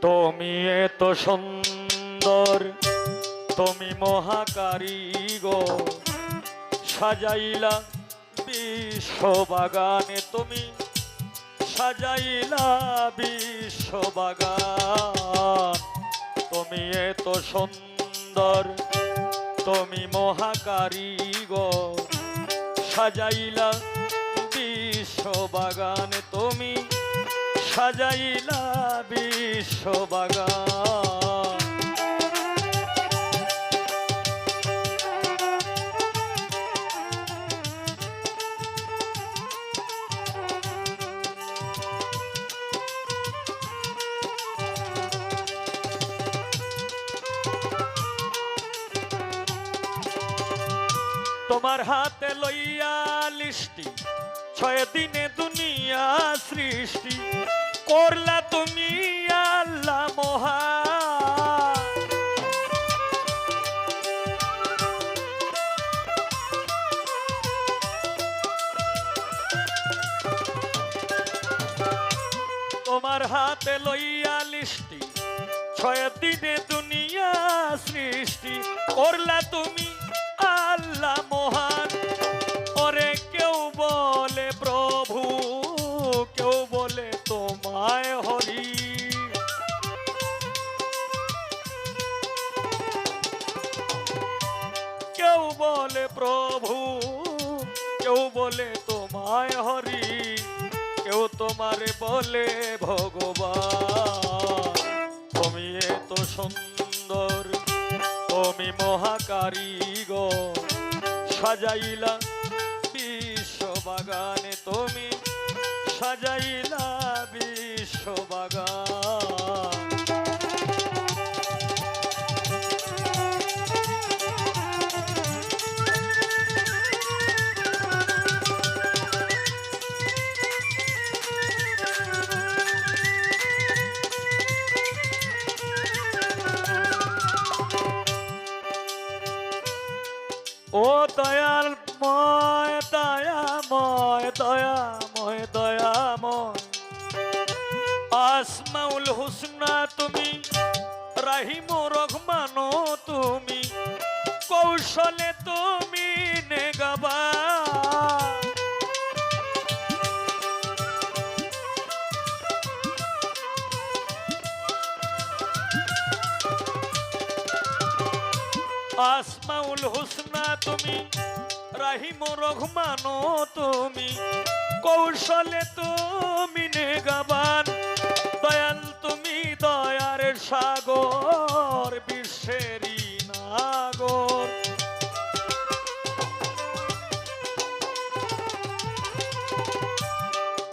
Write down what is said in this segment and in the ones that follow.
তুমি এত সুন্দর, তুমি মহাকারিগর, সাজাইলা বিশ্ববাগানে, তুমি সাজাইলা বিশ্ববাগান। তুমি এত সুন্দর, তুমি মহাকারিগর, সাজাইলা বিশ্ববাগানে, তুমি সাজাইলা বিশ্ববাগান। তোমার হাতে লইয়া লিষ্টি, 6 দিনে দুনিয়া সৃষ্টি করলা তুমি আল্লাহ মহান। তোমার হাতে লইয়া লিষ্টি, 6 দিনে দুনিয়া সৃষ্টি করলা তুমি আল্লাহ মহান। ওরে কেউ বলে প্রভু, কেউ বলে তোমায় হরি, কেউ বলে প্রভু, কেউ বলে তোমায় হরি, কেউ তোমারে বলে ভগবান। তুমি এত সুন্দর, তুমি মহাকারিগর, সাজাইলা বিশ্ববাগানে, তুমি সাজাইলা বিশ্ববাগান। ও দয়াময় দয়াময় দয়াময় দয়াময়, আসমাউল হুসনা তুমি, রাহিম রহমান তুমি, কৌশলে তুমি নেগাবান। আসমাউল হুসনা তুমি, রাহিম রহমান তুমি, কৌশলে তুমি নেগাবান। দয়াল তুমি দয়ার সাগর, বিশ্বেরই নাগর।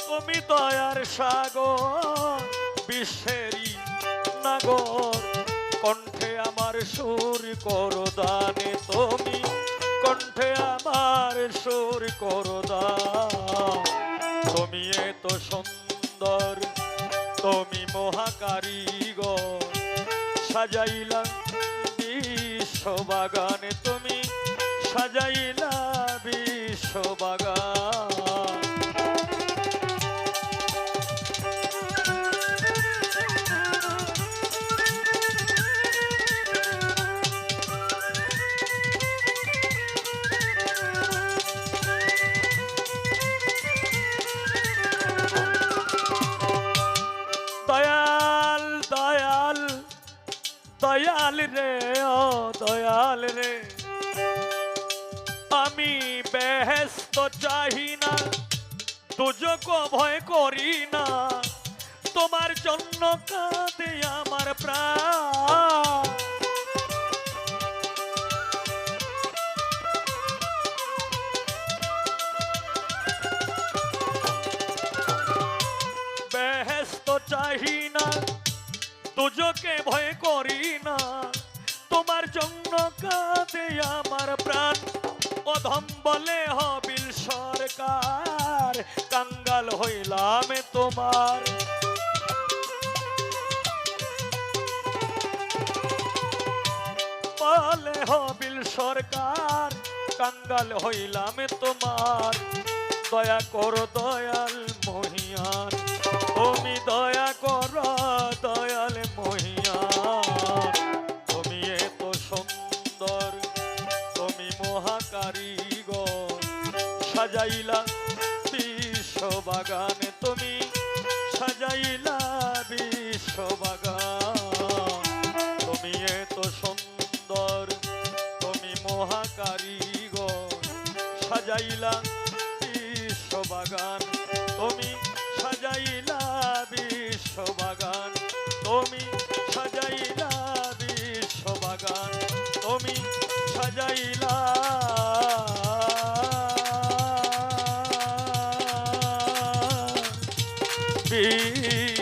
তুমি দয়ার সাগর, বিশ্বেরই নাগর। কণ্ঠে আমার সুর করো দানে, তুমি কণ্ঠে আমার সুর করো দান। তুমি এত সুন্দর, তুমি মহাকারিগর, সাজাইলা বিশ্ববাগানে, তুমি সাজাইলা বিশ্ববাগান। দয়াল দয়াল দয়াল রে, ও দয়াল রে, আমি বেহেশত চাহি না, দুজক ভয় করি না, তোমার জন্য কাঁদে আমার প্রাণ। বেহেশত চাহি না, দুজকে ভয় করি না, তোমার জন্য কাঁদে আমার প্রাণ। অধম বলে হবিল সরকার, কাঙ্গাল হইলাম তোমার। বলে হবিল সরকার, কাঙ্গাল হইলাম তোমার। দয়া করো দয়াল মহিয়ান, তুমি দয়া করো দয়াল মহিয়ান। তুমি সাজাইলা বিশ্ববাগান, তুমি সাজাইলা বি